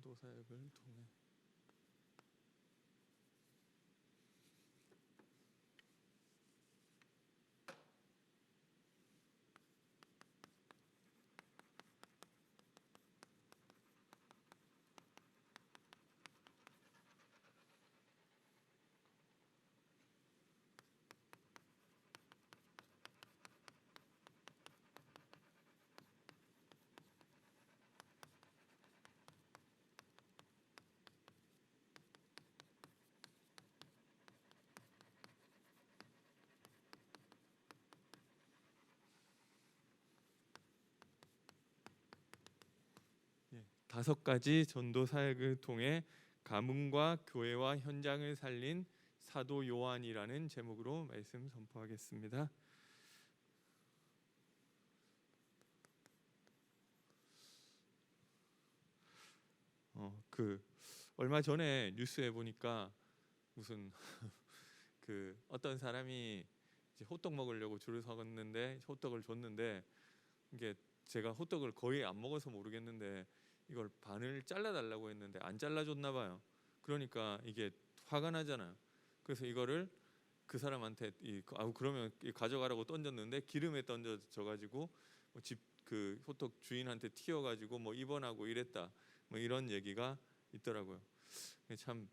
전도 사역을 통해 다섯 가지 전도 사역을 통해 가문과 교회와 현장을 살린 사도 요한이라는 제목으로 말씀 선포하겠습니다. 얼마 전에 뉴스에 보니까 무슨 어떤 사람이 이제 호떡 먹으려고 줄을 서갔는데 호떡을 줬는데 이게 제가 호떡을 거의 안 먹어서 모르겠는데 이걸 반을 잘라달라고 했는데 안 잘라줬나 봐요. 그러니까 이게 화가 나잖아요. 그래서 이거를 그 사람한테 그러면 가져가라고 던졌는데 기름에 던져져가지고 집 호떡 주인한테 튀어가지고 입원하고 이랬다. 이런 얘기가 있더라고요. 참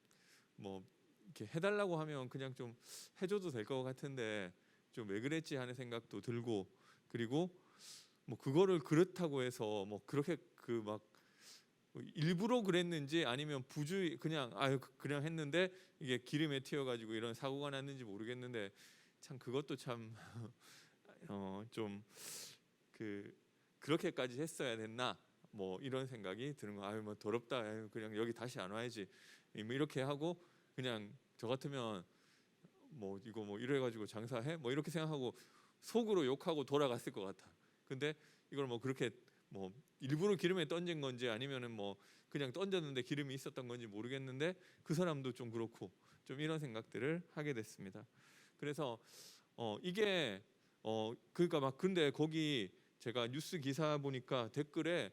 이렇게 해달라고 하면 그냥 좀 해줘도 될 것 같은데 좀 왜 그랬지 하는 생각도 들고, 그리고 그거를 그렇다고 해서 그렇게 일부러 그랬는지 아니면 부주의 그냥 했는데 이게 기름에 튀어가지고 이런 사고가 났는지 모르겠는데 참 그것도 참 좀 그렇게까지 했어야 됐나 이런 생각이 드는 거. 더럽다. 그냥 여기 다시 안 와야지. 이렇게 하고 그냥 저 같으면 이거 이래가지고 장사해? 이렇게 생각하고 속으로 욕하고 돌아갔을 것 같아. 근데 이걸 그렇게 일부러 기름에 던진 건지 아니면은 그냥 던졌는데 기름이 있었던 건지 모르겠는데 그 사람도 좀 그렇고 좀 이런 생각들을 하게 됐습니다. 그래서 이게 그러니까 근데 거기 제가 뉴스 기사 보니까 댓글에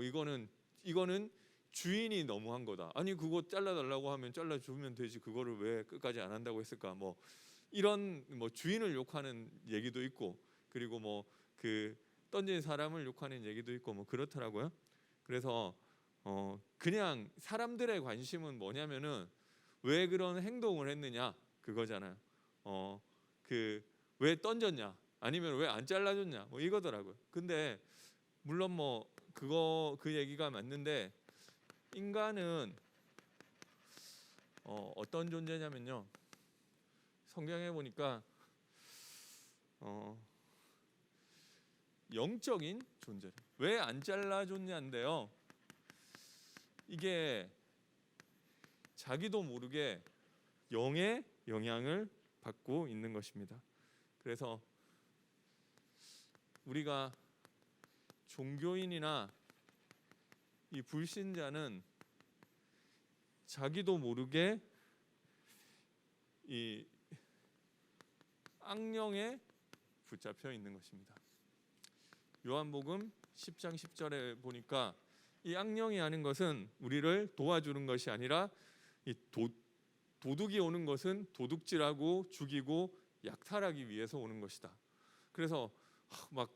이거는 주인이 너무한 거다. 아니 그거 잘라달라고 하면 잘라주면 되지. 그거를 왜 끝까지 안 한다고 했을까? 이런 주인을 욕하는 얘기도 있고, 그리고 던진 사람을 욕하는 얘기도 있고 그렇더라고요. 그래서 그냥 사람들의 관심은 뭐냐면은 왜 그런 행동을 했느냐 그거잖아요. 왜 던졌냐 아니면 왜 안 잘라줬냐 이거더라고요. 근데 물론 그 얘기가 맞는데 인간은 어떤 존재냐면요. 성경에 보니까 영적인 존재. 왜 안 잘라줬냐인데요. 이게 자기도 모르게 영의 영향을 받고 있는 것입니다. 그래서 우리가 종교인이나 이 불신자는 자기도 모르게 이 악령에 붙잡혀 있는 것입니다. 요한복음 10장 10절에 보니까 이 악령이 하는 것은 우리를 도와주는 것이 아니라 이 도둑이 오는 것은 도둑질하고 죽이고 약탈하기 위해서 오는 것이다. 그래서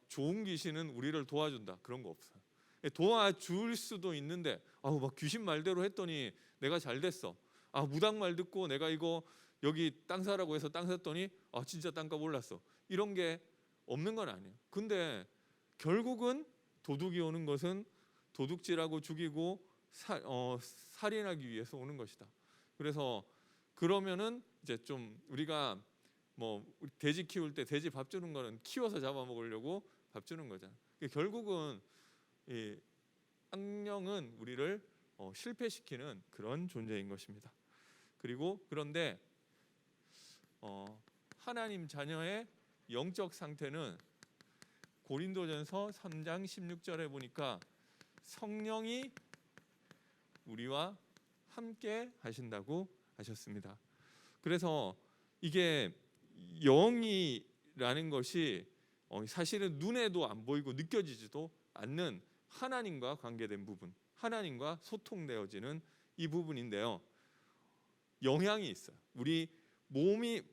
좋은 귀신은 우리를 도와준다 그런 거 없어요. 도와줄 수도 있는데 귀신 말대로 했더니 내가 잘 됐어. 무당 말 듣고 내가 이거 여기 땅 사라고 해서 땅 샀더니 진짜 땅값 올랐어. 이런 게 없는 건 아니에요. 근데 결국은 도둑이 오는 것은 도둑질하고 죽이고 살인하기 위해서 오는 것이다. 그래서 그러면은 이제 좀 우리가 돼지 키울 때 돼지 밥 주는 거는 키워서 잡아먹으려고 밥 주는 거잖아. 결국은 이 악령은 우리를 실패시키는 그런 존재인 것입니다. 그런데 하나님 자녀의 영적 상태는 고린도전서 3장 16절에 보니까 성령이 우리와 함께 하신다고 하셨습니다. 그래서 이게 영이라는 것이 사실은 눈에도 안 보이고 느껴지지도 않는 하나님과 관계된 부분, 하나님과 소통되어지는 이 부분인데요. 영향이 있어요. 우리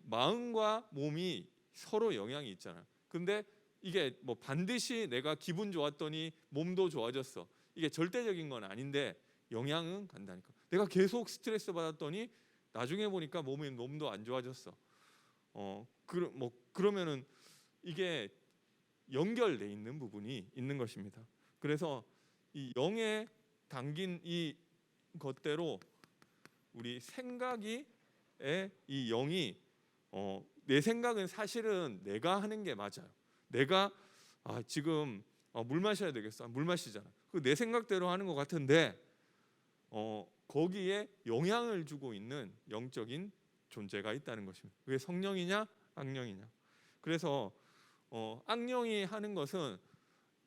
마음과 몸이 서로 영향이 있잖아요. 근데 이게 뭐 반드시 내가 기분 좋았더니 몸도 좋아졌어, 이게 절대적인 건 아닌데 영향은 간다니까. 내가 계속 스트레스 받았더니 나중에 보니까 몸도 안 좋아졌어. 그러면은 이게 연결돼 있는 부분이 있는 것입니다. 그래서 이 영에 담긴 이 것대로 우리 생각이 이 영이 내 생각은 사실은 내가 하는 게 맞아요. 내가 지금 물 마셔야 되겠어, 물 마시잖아. 그 내 생각대로 하는 것 같은데 거기에 영향을 주고 있는 영적인 존재가 있다는 것입니다. 그게 성령이냐 악령이냐. 그래서 악령이 하는 것은,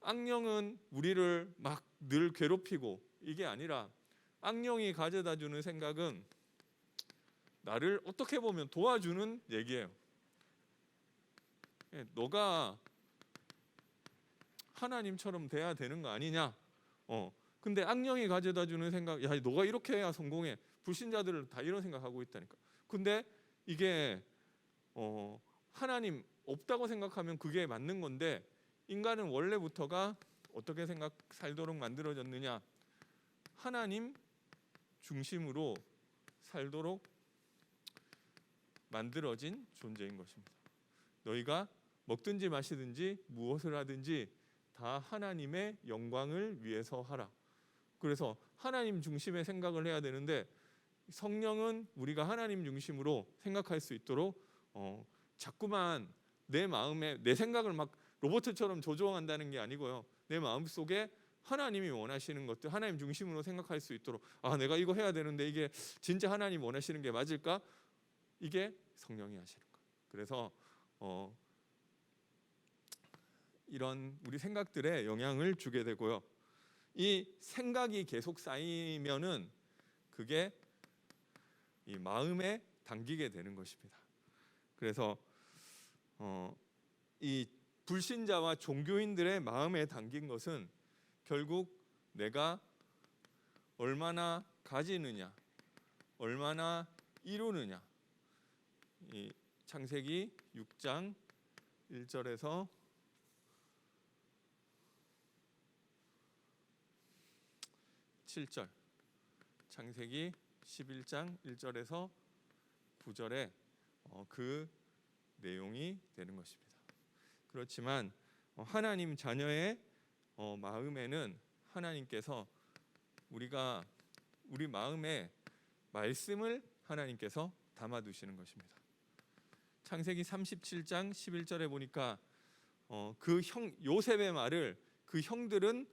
악령은 우리를 막 늘 괴롭히고 이게 아니라, 악령이 가져다 주는 생각은 나를 어떻게 보면 도와주는 얘기예요. 너가 하나님처럼 돼야 되는 거 아니냐. 근데 악령이 가져다 주는 생각, 야 너가 이렇게 해야 성공해. 불신자들은 다 이런 생각하고 있다니까. 근데 이게 하나님 없다고 생각하면 그게 맞는 건데, 인간은 원래부터가 어떻게 살도록 만들어졌느냐, 하나님 중심으로 살도록 만들어진 존재인 것입니다. 너희가 먹든지 마시든지 무엇을 하든지 다 하나님의 영광을 위해서 하라. 그래서 하나님 중심의 생각을 해야 되는데, 성령은 우리가 하나님 중심으로 생각할 수 있도록 자꾸만 내 마음에 내 생각을 막 로봇처럼 조종한다는 게 아니고요. 내 마음속에 하나님이 원하시는 것들, 하나님 중심으로 생각할 수 있도록, 내가 이거 해야 되는데 이게 진짜 하나님 원하시는 게 맞을까? 이게 성령이 하시는 것. 그래서 이런 우리 생각들에 영향을 주게 되고요. 이 생각이 계속 쌓이면은 그게 이 마음에 담기게 되는 것입니다. 그래서 이 불신자와 종교인들의 마음에 담긴 것은 결국 내가 얼마나 가지느냐, 얼마나 이루느냐. 이 창세기 6장 1절에서 7절, 창세기 11장 1절에서 9절에 그 내용이 되는 것입니다. 그렇지만 하나님 자녀의 마음에는 하나님께서 우리 마음에 말씀을 하나님께서 담아두시는 것입니다. 창세기 37장 11절에 보니까 요셉의 말을 그 형들은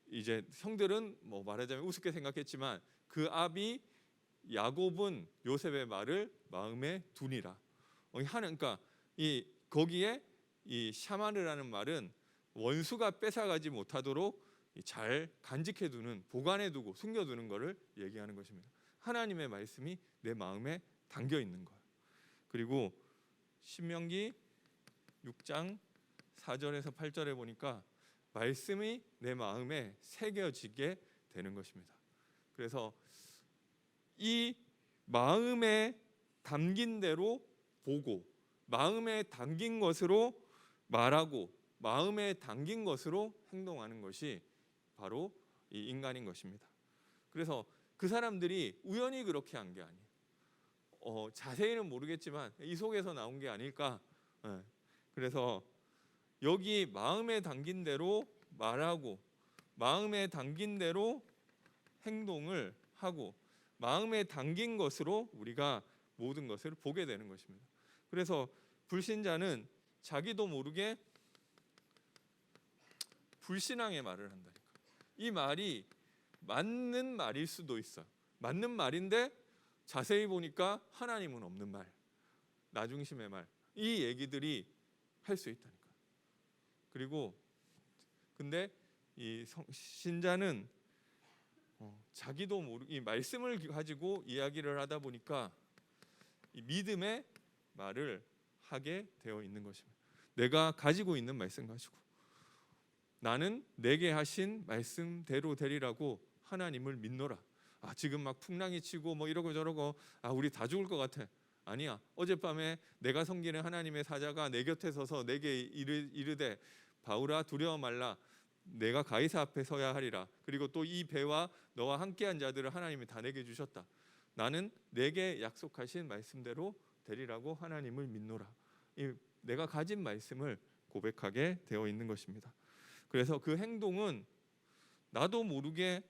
이제 형들은 뭐 말하자면 우습게 생각했지만 그 아비 야곱은 요셉의 말을 마음에 두니라. 그러니까 거기에 이 샤마르라는 말은 원수가 뺏어가지 못하도록 잘 간직해두는, 보관해두고 숨겨두는 것을 얘기하는 것입니다. 하나님의 말씀이 내 마음에 담겨 있는 거예요. 그리고 신명기 6장 4절에서 8절에 보니까 말씀이 내 마음에 새겨지게 되는 것입니다. 그래서 이 마음에 담긴 대로 보고, 마음에 담긴 것으로 말하고, 마음에 담긴 것으로 행동하는 것이 바로 이 인간인 것입니다. 그래서 그 사람들이 우연히 그렇게 한 게 아니에요. 자세히는 모르겠지만 이 속에서 나온 게 아닐까. 그래서 여기 마음에 담긴 대로 말하고, 마음에 담긴 대로 행동을 하고, 마음에 담긴 것으로 우리가 모든 것을 보게 되는 것입니다. 그래서 불신자는 자기도 모르게 불신앙의 말을 한다니까. 이 말이 맞는 말일 수도 있어요. 맞는 말인데 자세히 보니까 하나님은 없는 말, 나 중심의 말, 이 얘기들이 할 수 있다니까. 그리고 근데 이 신자는 자기도 이 말씀을 가지고 이야기를 하다 보니까 이 믿음의 말을 하게 되어 있는 것입니다. 내가 가지고 있는 말씀 가지고. 나는 내게 하신 말씀대로 되리라고 하나님을 믿노라. 지금 막 풍랑이 치고 뭐 이러고 저러고 우리 다 죽을 것 같아. 아니야. 어젯밤에 내가 섬기는 하나님의 사자가 내 곁에 서서 내게 이르되 바울아 두려워 말라. 내가 가이사 앞에 서야 하리라. 그리고 또 이 배와 너와 함께한 자들을 하나님이 다 내게 주셨다. 나는 내게 약속하신 말씀대로 되리라고 하나님을 믿노라. 내가 가진 말씀을 고백하게 되어 있는 것입니다. 그래서 그 행동은 나도 모르게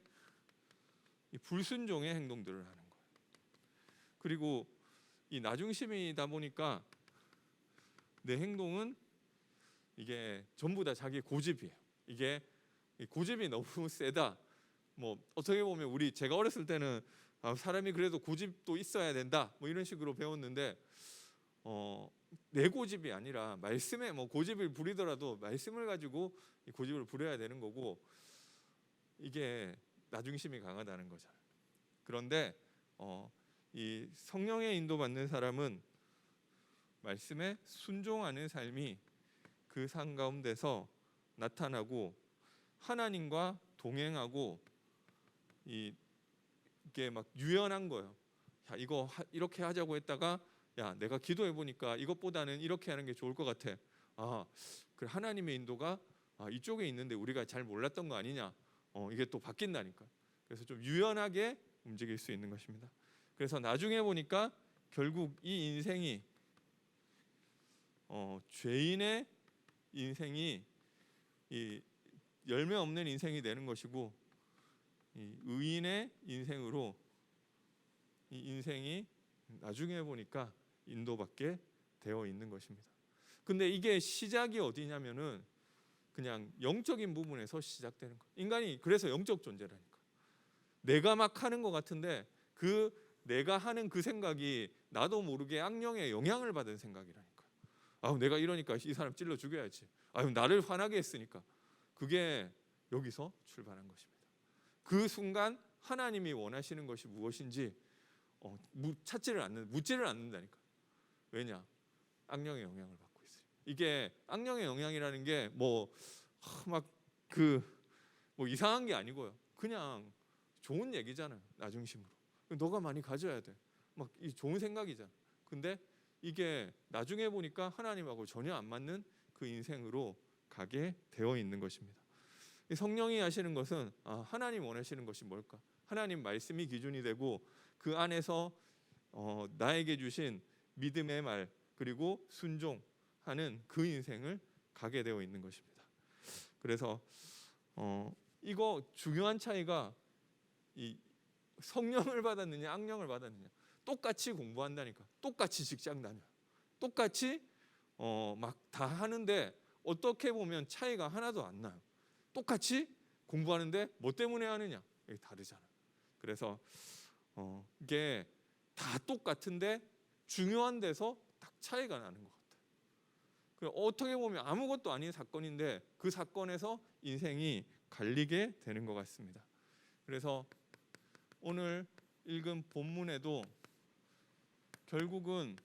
불순종의 행동들을 하는 거예요. 그리고 이 나중심이다 보니까 내 행동은 이게 전부 다 자기 고집이에요. 이게 고집이 너무 세다. 뭐 어떻게 보면 제가 어렸을 때는 사람이 그래도 고집도 있어야 된다. 뭐 이런 식으로 배웠는데 내 고집이 아니라 말씀에 뭐 고집을 부리더라도 말씀을 가지고 이 고집을 부려야 되는 거고 이게 나중심이 강하다는 거잖아요. 그런데 이 성령의 인도받는 사람은 말씀에 순종하는 삶이 그 삶 가운데서 나타나고 하나님과 동행하고 이게 막 유연한 거예요. 야, 이거 이렇게 하자고 했다가 야, 내가 기도해 보니까 이것보다는 이렇게 하는 게 좋을 것 같아. 그 하나님의 인도가 이쪽에 있는데 우리가 잘 몰랐던 거 아니냐. 이게 또 바뀐다니까. 그래서 좀 유연하게 움직일 수 있는 것입니다. 그래서 나중에 보니까 결국 이 인생이 죄인의 인생이 이 열매 없는 인생이 되는 것이고 이 의인의 인생으로 이 인생이 나중에 보니까 인도받게 되어 있는 것입니다. 근데 이게 시작이 어디냐면은 그냥 영적인 부분에서 시작되는 거예요. 인간이 그래서 영적 존재라니까. 내가 막 하는 것 같은데 그 내가 하는 그 생각이 나도 모르게 악령의 영향을 받은 생각이라니까. 내가 이러니까 이 사람 찔러 죽여야지. 나를 화나게 했으니까. 그게 여기서 출발한 것입니다. 그 순간 하나님이 원하시는 것이 무엇인지 묻지를 않는다니까. 왜냐? 악령의 영향을 받고 있어요. 이게 악령의 영향이라는 게 뭐 이상한 게 아니고요. 그냥 좋은 얘기잖아요. 나중심으로. 너가 많이 가져야 돼. 막 이 좋은 생각이잖아. 근데 이게 나중에 보니까 하나님하고 전혀 안 맞는 그 인생으로 가게 되어 있는 것입니다. 성령이 하시는 것은 하나님 원하시는 것이 뭘까? 하나님 말씀이 기준이 되고 그 안에서 나에게 주신 믿음의 말 그리고 순종하는 그 인생을 가게 되어 있는 것입니다. 그래서 이거 중요한 차이가 이 성령을 받았느냐 악령을 받았느냐. 똑같이 공부한다니까. 똑같이 직장 다녀. 똑같이 막 다 하는데 어떻게 보면 차이가 하나도 안 나요. 똑같이 공부하는데 뭐 때문에 하느냐 이게 다르잖아. 그래서 이게 다 똑같은데 중요한 데서 딱 차이가 나는 것 같아요. 어떻게 보면 아무것도 아닌 사건인데 그 사건에서 인생이 갈리게 되는 것 같습니다. 그래서 오늘 읽은 본문에도 결국은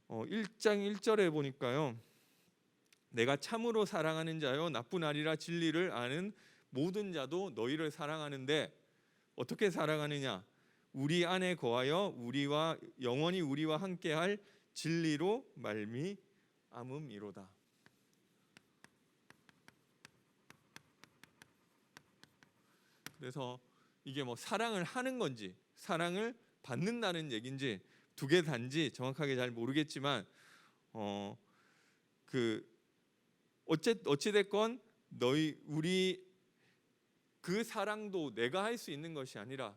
1장 1절에 보니까요. 내가 참으로 사랑하는 자여 나쁜 아니라 진리를 아는 모든 자도 너희를 사랑하는데 어떻게 사랑하느냐? 우리 안에 거하여 우리와 영원히 우리와 함께할 진리로 말미암음이로다. 그래서 이게 뭐 사랑을 하는 건지 사랑을 받는다는 얘기인지 두 개 단지 정확하게 잘 모르겠지만 어찌 됐건 우리 그 사랑도 내가 할 수 있는 것이 아니라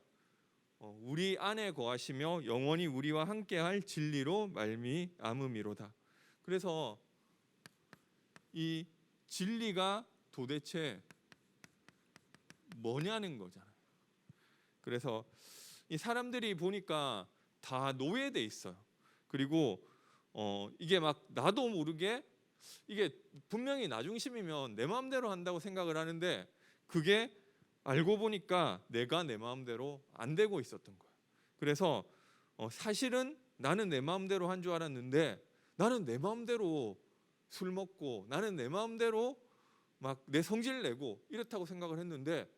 우리 안에 거하시며 영원히 우리와 함께할 진리로 말미암음이로다. 그래서 이 진리가 도대체 뭐냐는 거잖아요. 그래서 이 사람들이 보니까 다 노예돼 있어요. 그리고 이게 막 나도 모르게 이게 분명히 나중심이면 내 마음대로 한다고 생각을 하는데 그게 알고 보니까 내가 내 마음대로 안 되고 있었던 거예요. 그래서 사실은 나는 내 마음대로 한 줄 알았는데 나는 내 마음대로 술 먹고 나는 내 마음대로 막 내 성질 내고 이렇다고 생각을 했는데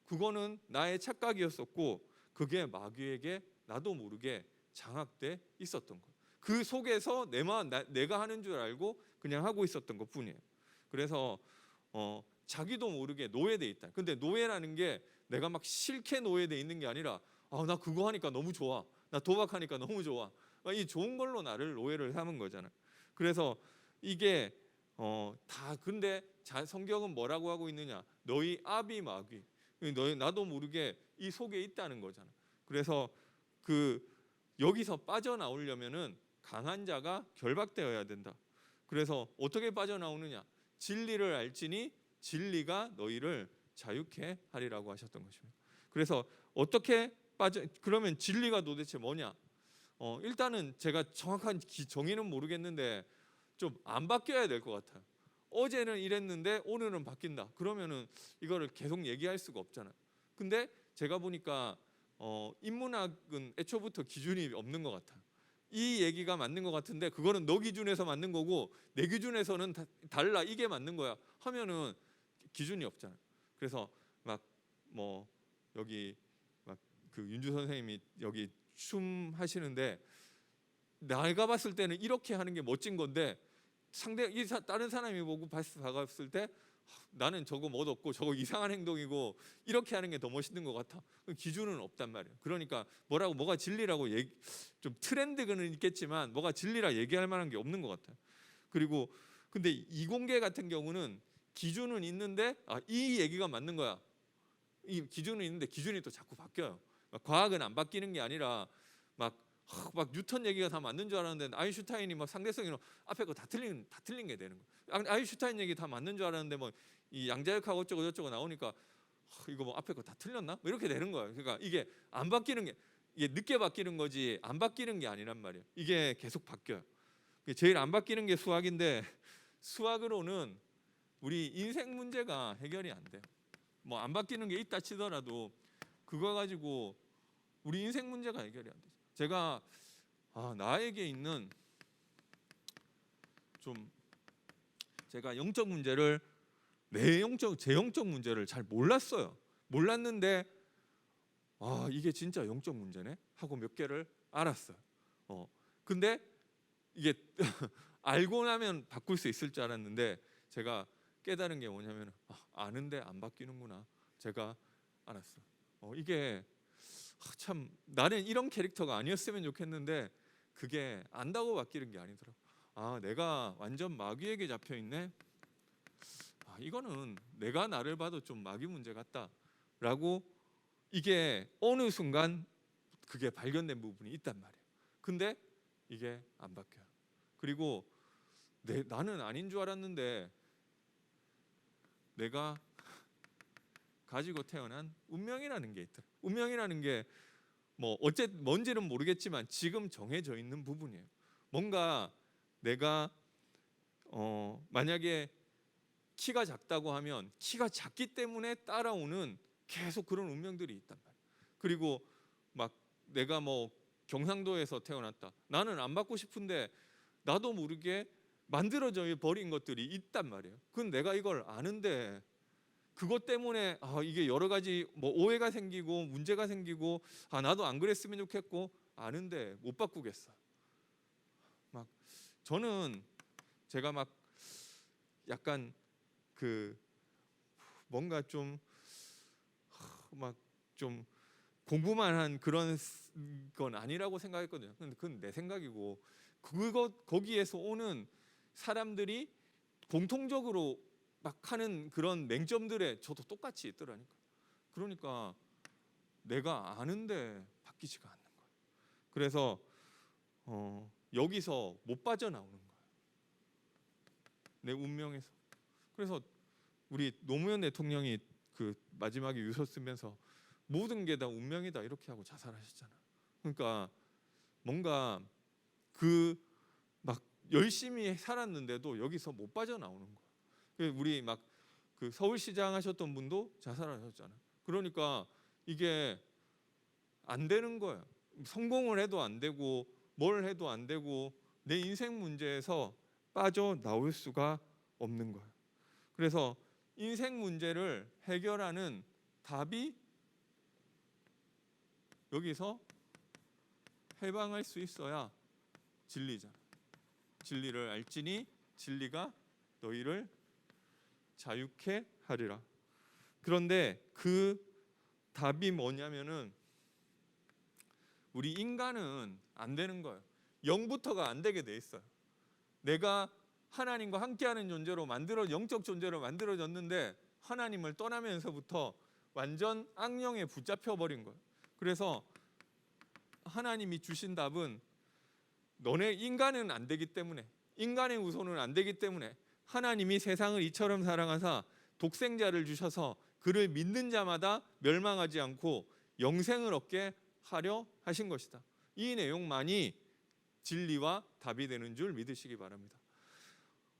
그거는 나의 착각이었었고 그게 마귀에게 나도 모르게 장악돼 있었던 거예요. 그 속에서 내가 하는 줄 알고 그냥 하고 있었던 것뿐이에요. 그래서 자기도 모르게 노예돼 있다. 근데 노예라는 게 내가 막 싫게 노예돼 있는 게 아니라 나 그거 하니까 너무 좋아. 나 도박하니까 너무 좋아. 이 좋은 걸로 나를 노예를 삼은 거잖아. 그래서 이게 다 근데 성경은 뭐라고 하고 있느냐? 너희 아비 마귀. 나도 모르게 이 속에 있다는 거잖아. 그래서 여기서 빠져나오려면은 강한 자가 결박되어야 된다. 그래서 어떻게 빠져나오느냐? 진리를 알지니 진리가 너희를 자유케 하리라고 하셨던 것입니다. 그래서 어떻게 그러면 진리가 도대체 뭐냐? 일단은 제가 정확한 정의는 모르겠는데 좀 안 바뀌어야 될 것 같아요. 어제는 이랬는데 오늘은 바뀐다. 그러면은 이거를 계속 얘기할 수가 없잖아요. 근데 제가 보니까 인문학은 애초부터 기준이 없는 것 같아요. 이 얘기가 맞는 것 같은데 그거는 너 기준에서 맞는 거고 내 기준에서는 달라. 이게 맞는 거야. 하면은 기준이 없잖아요. 그래서 막 여기 막 그 윤주 선생님이 여기 춤 하시는데 내가 봤을 때는 이렇게 하는 게 멋진 건데 다른 사람이 보고 봤을 때 나는 저거 멋없고 저거 이상한 행동이고 이렇게 하는 게 더 멋있는 것 같아. 기준은 없단 말이에요. 그러니까 뭐가 진리라고 좀 트렌드는 있겠지만 뭐가 진리라 얘기할 만한 게 없는 것 같아요. 그리고 근데 이공계 같은 경우는 기준은 있는데 이 얘기가 맞는 거야. 이 기준은 있는데 기준이 또 자꾸 바뀌어요. 과학은 안 바뀌는 게 아니라 막 뉴턴 얘기가 다 맞는 줄 알았는데 아인슈타인이 막 상대성이 앞에 거 다 틀린 게 되는 거예요. 아인슈타인 얘기 다 맞는 줄 알았는데 이 양자역학 어쩌고 저쩌고 나오니까 이거 앞에 거 다 틀렸나? 이렇게 되는 거예요. 그러니까 이게 안 바뀌는 게 이게 늦게 바뀌는 거지 안 바뀌는 게 아니란 말이에요. 이게 계속 바뀌어요. 제일 안 바뀌는 게 수학인데 수학으로는 우리 인생 문제가 해결이 안 돼요. 안 바뀌는 게 있다 치더라도 그거 가지고 우리 인생 문제가 해결이 안 되죠. 제가 나에게 있는 제가 영적 문제를 제 영적 문제를 잘 몰랐어요. 몰랐는데 이게 진짜 영적 문제네 하고 몇 개를 알았어요. 근데 이게 알고 나면 바꿀 수 있을 줄 알았는데 제가 깨달은 게 뭐냐면 아는데 안 바뀌는구나. 제가 알았어요. 이게 참 나는 이런 캐릭터가 아니었으면 좋겠는데 그게 안다고 바뀌는 게 아니더라고. 내가 완전 마귀에게 잡혀 있네. 이거는 내가 나를 봐도 좀 마귀 문제 같다라고 이게 어느 순간 그게 발견된 부분이 있단 말이에요. 근데 이게 안 바뀌어요. 그리고 나는 아닌 줄 알았는데 내가 가지고 태어난 운명이라는 게 있더라. 운명이라는 게 뭔지는 모르겠지만 지금 정해져 있는 부분이에요. 뭔가 내가 만약에 키가 작다고 하면 키가 작기 때문에 따라오는 계속 그런 운명들이 있단 말이에요. 그리고 막 내가 경상도에서 태어났다. 나는 안 받고 싶은데 나도 모르게 만들어져 버린 것들이 있단 말이에요. 그건 내가 이걸 아는데 그것 때문에 이게 여러 가지 오해가 생기고 문제가 생기고 나도 안 그랬으면 좋겠고 아는데 못 바꾸겠어. 저는 제가 약간 뭔가 좀 공부만 한 그런 건 아니라고 생각했거든요. 근데 그건 내 생각이고 거기에서 오는 사람들이 공통적으로 하는 그런 맹점들에 저도 똑같이 있더라니까. 그러니까 내가 아는데 바뀌지가 않는 거예요. 그래서 여기서 못 빠져나오는 거예요. 내 운명에서. 그래서 우리 노무현 대통령이 마지막에 유서 쓰면서 모든 게 다 운명이다 이렇게 하고 자살하셨잖아. 그러니까 뭔가 열심히 살았는데도 여기서 못 빠져나오는 거야. 우리 서울시장 하셨던 분도 자살하셨잖아. 그러니까 이게 안 되는 거야. 성공을 해도 안 되고 뭘 해도 안 되고 내 인생 문제에서 빠져나올 수가 없는 거예요. 그래서 인생 문제를 해결하는 답이 여기서 해방할 수 있어야 진리잖아. 진리를 알지니 진리가 너희를 자유케 하리라. 그런데 그 답이 뭐냐면은 우리 인간은 안 되는 거예요. 영부터가 안 되게 돼 있어요. 내가 하나님과 함께하는 존재로 영적 존재로 만들어졌는데 하나님을 떠나면서부터 완전 악령에 붙잡혀 버린 거예요. 그래서 하나님이 주신 답은 너네 인간은 안 되기 때문에, 인간의 후손은 안 되기 때문에 하나님이 세상을 이처럼 사랑하사 독생자를 주셔서 그를 믿는 자마다 멸망하지 않고 영생을 얻게 하려 하신 것이다. 이 내용만이 진리와 답이 되는 줄 믿으시기 바랍니다.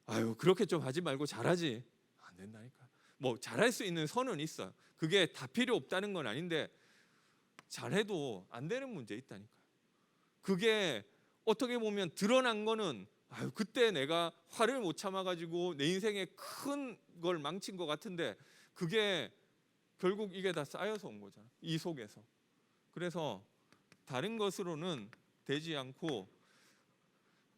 아유, 그렇게 좀 하지 말고 잘하지. 안 된다니까. 뭐 잘할 수 있는 선은 있어요. 그게 다 필요 없다는 건 아닌데 잘해도 안 되는 문제 있다니까요. 그게 어떻게 보면 드러난 거는 아유, 그때 내가 화를 못 참아가지고 내 인생에 큰 걸 망친 것 같은데 그게 결국 이게 다 쌓여서 온 거잖아. 이 속에서. 그래서 다른 것으로는 되지 않고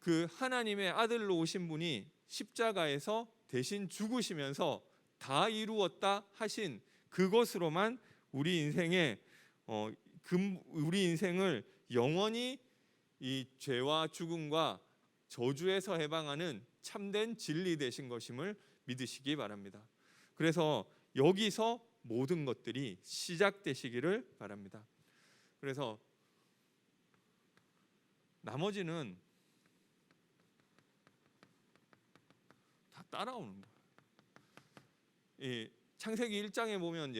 그 하나님의 아들로 오신 분이 십자가에서 대신 죽으시면서 다 이루었다 하신 그것으로만 우리 인생을 영원히 이 죄와 죽음과 저주에서 해방하는 참된 진리 되신 것임을 믿으시기 바랍니다. 그래서 여기서 모든 것들이 시작되시기를 바랍니다. 그래서 나머지는 다 따라오는 거예요. 이 창세기 1장에 보면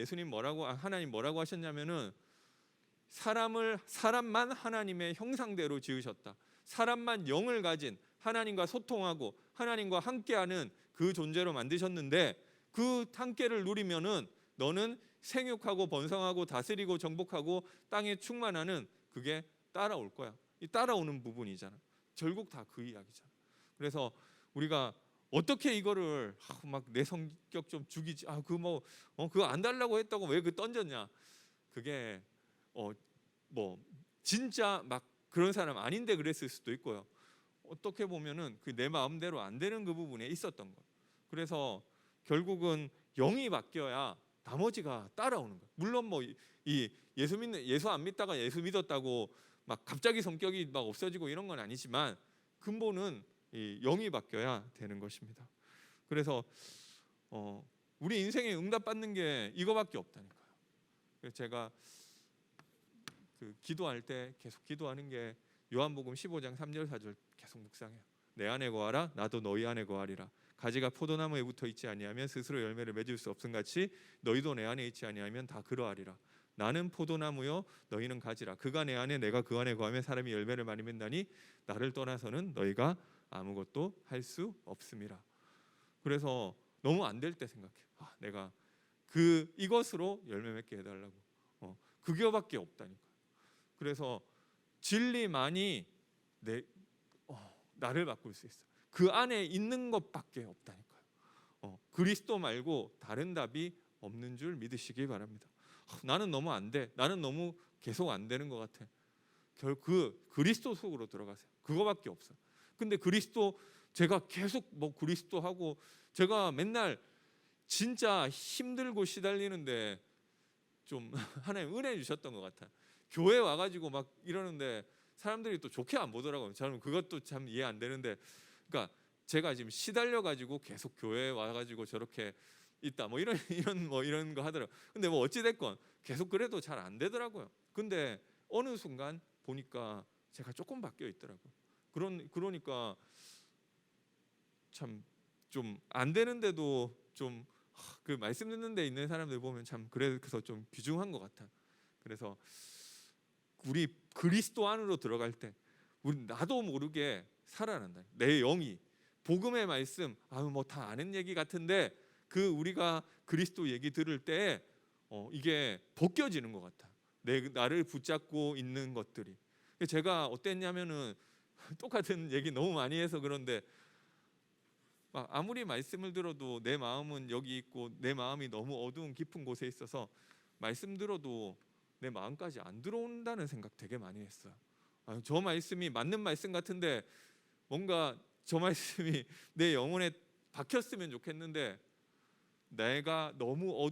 하나님 뭐라고 하셨냐면은 사람만 하나님의 형상대로 지으셨다. 사람만 영을 가진 하나님과 소통하고 하나님과 함께하는 그 존재로 만드셨는데 그 함께를 누리면은 너는 생육하고 번성하고 다스리고 정복하고 땅에 충만하는 그게 따라올 거야. 이 따라오는 부분이잖아. 결국 다 그 이야기잖아. 그래서 우리가 어떻게 이거를 막 내 성격 좀 죽이지? 그거 안 달라고 했다고 왜 그 던졌냐? 그게 진짜 막 그런 사람 아닌데 그랬을 수도 있고요. 어떻게 보면은 그 내 마음대로 안 되는 그 부분에 있었던 거. 그래서 결국은 영이 바뀌어야 나머지가 따라오는 거예요. 물론 예수 안 믿다가 예수 믿었다고 막 갑자기 성격이 막 없어지고 이런 건 아니지만 근본은 이 영이 바뀌어야 되는 것입니다. 그래서 우리 인생에 응답받는 게 이거밖에 없다니까요. 그래서 제가 그 기도할 때 계속 기도하는 게 요한복음 15장 3절 4절 계속 묵상해요. 내 안에 거하라 나도 너희 안에 거하리라. 가지가 포도나무에 붙어 있지 아니하면 스스로 열매를 맺을 수 없음 같이 너희도 내 안에 있지 아니하면 다 그러하리라. 나는 포도나무요 너희는 가지라. 그가 내 안에 내가 그 안에 거하면 사람이 열매를 많이 맺나니 나를 떠나서는 너희가 아무것도 할 수 없음이라. 그래서 너무 안 될 때 생각해. 내가 이것으로 열매 맺게 해달라고. 그거밖에 없다니까. 그래서 진리만이 나를 바꿀 수 있어. 그 안에 있는 것밖에 없다니까요. 그리스도 말고 다른 답이 없는 줄 믿으시기 바랍니다. 나는 너무 안 돼. 나는 너무 계속 안 되는 것 같아. 그리스도 속으로 들어가세요. 그거밖에 없어. 근데 제가 계속 그리스도 하고 제가 맨날 진짜 힘들고 시달리는데 좀 하나님 은혜 주셨던 것 같아. 교회 와가지고 막 이러는데 사람들이 또 좋게 안 보더라고요. 저는 그것도 참 이해 안 되는데, 그러니까 제가 지금 시달려가지고 계속 교회 와가지고 저렇게 있다 이런 거 하더라고요. 근데 어찌 됐건 계속 그래도 잘 안 되더라고요. 근데 어느 순간 보니까 제가 조금 바뀌어 있더라고요. 그러니까 참 좀 안 되는데도 좀 그 말씀 듣는 데 있는 사람들 보면 참 그래서 좀 귀중한 것 같아. 그래서 우리 그리스도 안으로 들어갈 때 우리 나도 모르게 살아난다. 내 영이 복음의 말씀 다 아는 얘기 같은데 우리가 그리스도 얘기 들을 때 이게 벗겨지는 것 같아. 나를 붙잡고 있는 것들이. 제가 어땠냐면은 똑같은 얘기 너무 많이 해서 그런데 막 아무리 말씀을 들어도 내 마음은 여기 있고 내 마음이 너무 어두운 깊은 곳에 있어서 말씀 들어도 내 마음까지 안 들어온다는 생각 되게 많이 했어요. 저 말씀이 맞는 말씀 같은데 뭔가 저 말씀이 내 영혼에 박혔으면 좋겠는데 내가 너무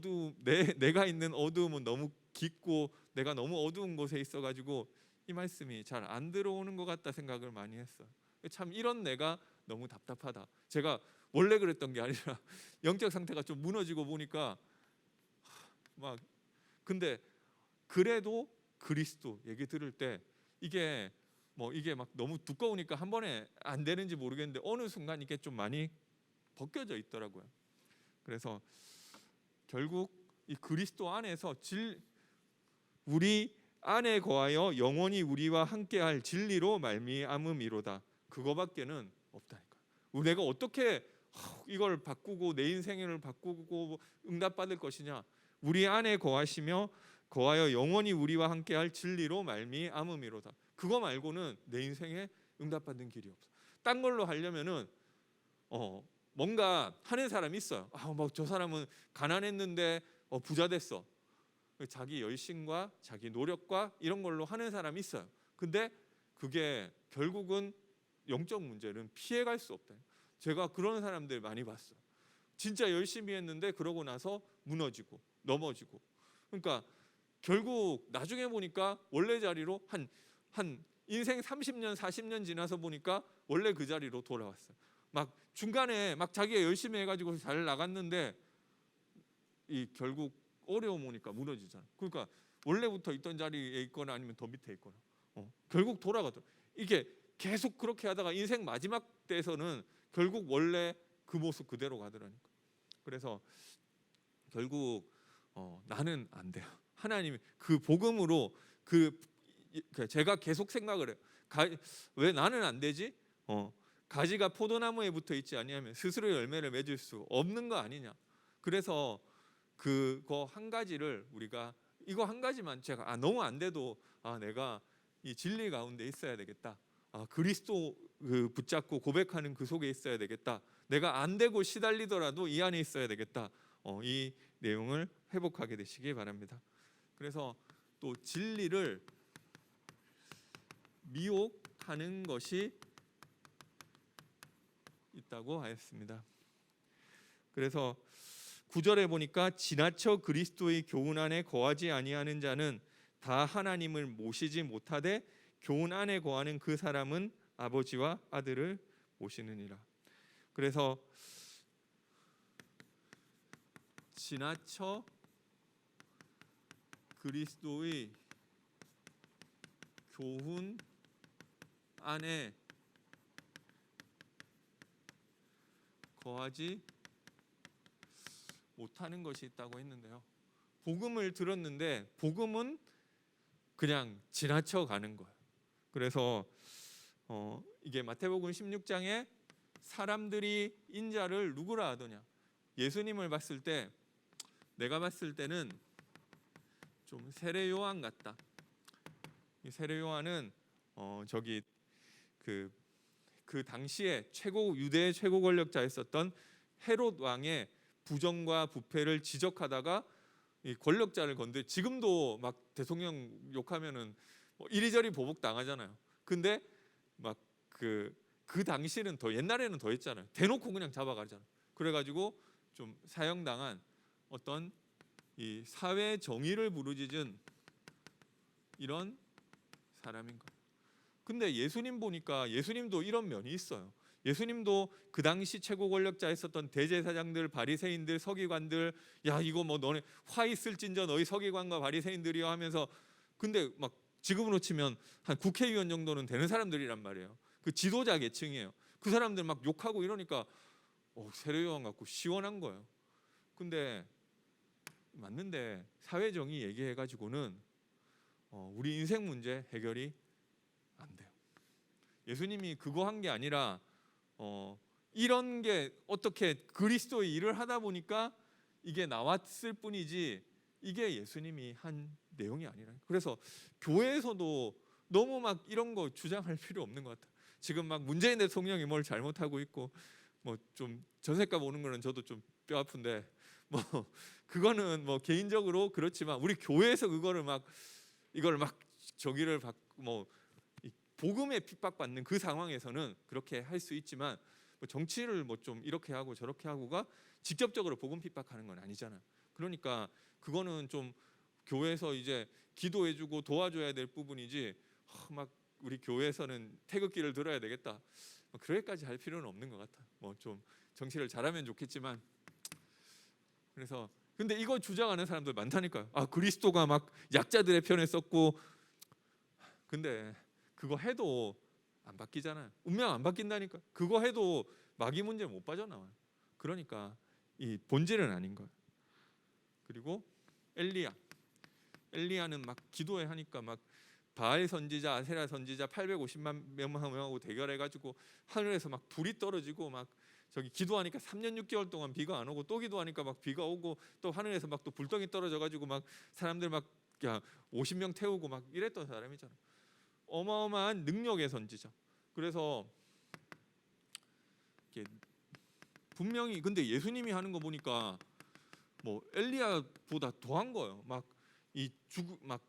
내가 있는 어두움은 너무 깊고 내가 너무 어두운 곳에 있어가지고 이 말씀이 잘 안 들어오는 것 같다 생각을 많이 했어요. 참 이런 내가 너무 답답하다. 제가 원래 그랬던 게 아니라 영적 상태가 좀 무너지고 보니까 막 근데 그래도 그리스도 얘기 들을 때 이게 막 너무 두꺼우니까 한 번에 안 되는지 모르겠는데 어느 순간 이게 좀 많이 벗겨져 있더라고요. 그래서 결국 이 그리스도 안에서 우리 안에 거하여 영원히 우리와 함께할 진리로 말미암음이로다. 그거밖에는 없다니까. 내가 어떻게 이걸 바꾸고 내 인생을 바꾸고 응답받을 것이냐? 우리 안에 거하여 영원히 우리와 함께할 진리로 말미암음이로다. 그거 말고는 내 인생에 응답받는 길이 없어. 딴 걸로 하려면은 뭔가 하는 사람이 있어요. 저 사람은 가난했는데 부자 됐어. 자기 열심과 자기 노력과 이런 걸로 하는 사람이 있어요. 근데 그게 결국은 영적 문제는 피해갈 수 없다. 제가 그런 사람들 많이 봤어요. 진짜 열심히 했는데 그러고 나서 무너지고 넘어지고. 그러니까 결국 나중에 보니까 원래 자리로 한 인생 30년 40년 지나서 보니까 원래 그 자리로 돌아왔어요. 막 중간에 막 자기가 열심히 해가지고 잘 나갔는데 이 결국 어려움 오니까 무너지잖아. 그러니까 원래부터 있던 자리에 있거나 아니면 더 밑에 있거나 결국 돌아가더라. 이게 계속 그렇게 하다가 인생 마지막 때에서는 결국 원래 그 모습 그대로 가더라니까. 그래서 결국 나는 안 돼요. 하나님이 그 복음으로 제가 계속 생각을 해요. 왜 나는 안 되지? 가지가 포도나무에 붙어 있지 아니하면 스스로 열매를 맺을 수 없는 거 아니냐. 그래서 그거 한 가지를 우리가 이거 한 가지만 제가 너무 안 돼도 내가 이 진리 가운데 있어야 되겠다. 그리스도 붙잡고 고백하는 그 속에 있어야 되겠다. 내가 안 되고 시달리더라도 이 안에 있어야 되겠다. 이 내용을 회복하게 되시기 바랍니다. 그래서 또 진리를 미혹하는 것이 있다고 하였습니다. 그래서 9절에 보니까 지나쳐 그리스도의 교훈 안에 거하지 아니하는 자는 다 하나님을 모시지 못하되 교훈 안에 거하는 그 사람은 아버지와 아들을 모시느니라. 그래서 지나쳐 그리스도의 교훈 안에 거하지 못하는 것이 있다고 했는데요. 복음을 들었는데 복음은 그냥 지나쳐 가는 거예요. 그래서 이게 마태복음 16장에 사람들이 인자를 누구라 하더냐. 예수님을 봤을 때 내가 봤을 때는 좀 세례 요한 같다. 이 세례 요한은 저기 그 당시에 유대의 최고 권력자였었던 헤롯 왕의 부정과 부패를 지적하다가 이 권력자를 지금도 막 대통령 욕하면은 이리저리 보복 당하잖아요. 근데 막 그 당시는 더 옛날에는 더 했잖아요. 대놓고 그냥 잡아가잖아요. 그래가지고 좀 사형당한 어떤 이 사회 정의를 부르짖은 이런 사람인 거예요. 근데 예수님 보니까 예수님도 이런 면이 있어요. 예수님도 그 당시 최고 권력자였었던 대제사장들, 바리새인들, 서기관들, 야 이거 너네 화 있을진저 너희 서기관과 바리새인들이여 하면서 근데 막 지금으로 치면 한 국회의원 정도는 되는 사람들이란 말이에요. 그 지도자 계층이에요. 그 사람들 막 욕하고 이러니까 세례요한 같고 시원한 거예요. 근데 맞는데 사회정의 얘기해가지고는 우리 인생 문제 해결이 안 돼요. 예수님이 그거 한 게 아니라 이런 게 어떻게 그리스도의 일을 하다 보니까 이게 나왔을 뿐이지 이게 예수님이 한 내용이 아니라. 그래서 교회에서도 너무 막 이런 거 주장할 필요 없는 것 같아요. 지금 막 문재인 대통령이 뭘 잘못하고 있고 뭐 좀 전셋값 오는 거는 저도 좀 뼈 아픈데 뭐 그거는 뭐 개인적으로 그렇지만 우리 교회에서 그거를 막 이걸 막 저기를 뭐 복음에 핍박받는 그 상황에서는 그렇게 할 수 있지만 뭐 정치를 뭐 좀 이렇게 하고 저렇게 하고가 직접적으로 복음 핍박하는 건 아니잖아. 그러니까 그거는 좀 교회에서 이제 기도해주고 도와줘야 될 부분이지 막 우리 교회에서는 태극기를 들어야 되겠다 뭐 그렇게까지 할 필요는 없는 것 같아. 뭐 좀 정치를 잘하면 좋겠지만 그래서 근데 이거 주장하는 사람들 많다니까요. 아 그리스도가 막 약자들의 편에 섰고 근데 그거 해도 안 바뀌잖아요. 운명 안 바뀐다니까. 그거 해도 마귀 문제 못 빠져나와요. 그러니까 이 본질은 아닌 거예요. 그리고 엘리야는 막 기도해 하니까 막 바알 선지자, 아세라 선지자 850만 명하고 대결해가지고 하늘에서 막 불이 떨어지고 막 저기 기도하니까 3년 6개월 동안 비가 안 오고 또 기도하니까 막 비가 오고 또 하늘에서 막 또 불덩이 떨어져가지고 막 사람들 막 50명 태우고 막 이랬던 사람이잖아. 어마어마한 능력의 선지자. 그래서 분명히 근데 예수님이 하는 거 보니까 뭐 엘리야보다 더한 거예요. 막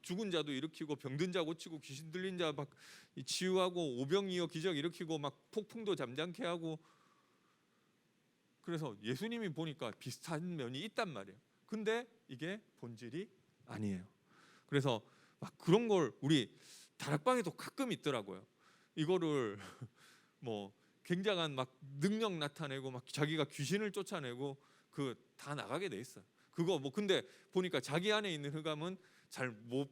죽은 자도 일으키고 병든 자 고치고 귀신 들린 자 막 치유하고 오병이어 기적 일으키고 막 폭풍도 잠잠케 하고 그래서 예수님이 보니까 비슷한 면이 있단 말이에요. 근데 이게 본질이 아니에요. 그래서 막 그런 걸 우리 다락방에도 가끔 있더라고요. 이거를 뭐 굉장한 막 능력 나타내고 막 자기가 귀신을 쫓아내고 그 다 나가게 돼 있어요. 그거 뭐 근데 보니까 자기 안에 있는 흑암은 잘 못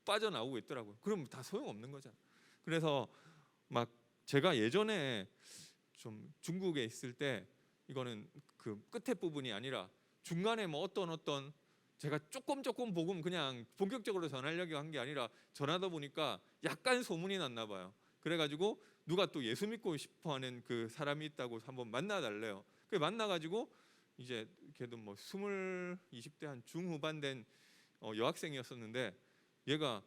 빠져나오고 있더라고요. 그럼 다 소용없는 거잖아. 그래서 막 제가 예전에 좀 중국에 있을 때 이거는 그 끝에 부분이 아니라 중간에 뭐 어떤 제가 조금 복음 그냥 본격적으로 전하려고 한 게 아니라 전하다 보니까 약간 소문이 났나 봐요. 그래가지고 누가 또 예수 믿고 싶어하는 그 사람이 있다고 한번 만나달래요. 그 만나가지고 이제 걔도 뭐 20대 한 중후반 된 여학생이었었는데 얘가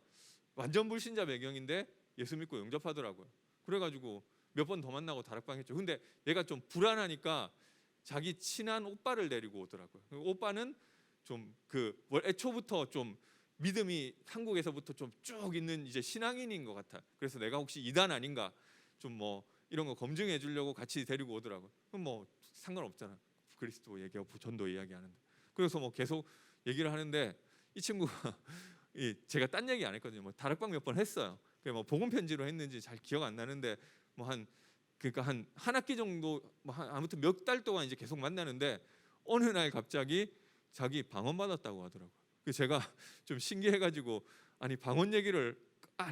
완전 불신자 배경인데 예수 믿고 영접하더라고요. 그래가지고 몇 번 더 만나고 다락방 했죠. 근데 얘가 좀 불안하니까 자기 친한 오빠를 데리고 오더라고요. 오빠는 좀 애초부터 좀 믿음이 한국에서부터 좀 쭉 있는 이제 신앙인인 것 같아. 그래서 내가 혹시 이단 아닌가 좀 뭐 이런 거 검증해 주려고 같이 데리고 오더라고요. 그럼 뭐 상관없잖아. 그리스도 얘기하고 전도 이야기하는데. 그래서 뭐 계속 얘기를 하는데 이 친구가 제가 딴 얘기 안 했거든요. 뭐 다락방 몇 번 했어요. 뭐 복음 편지로 했는지 잘 기억 안 나는데 뭐 그러니까 한 학기 정도 뭐 아무튼 몇 달 동안 이제 계속 만나는데 어느 날 갑자기 자기 방언 받았다고 하더라고요. 그래서 제가 좀 신기해가지고 아니 방언 얘기를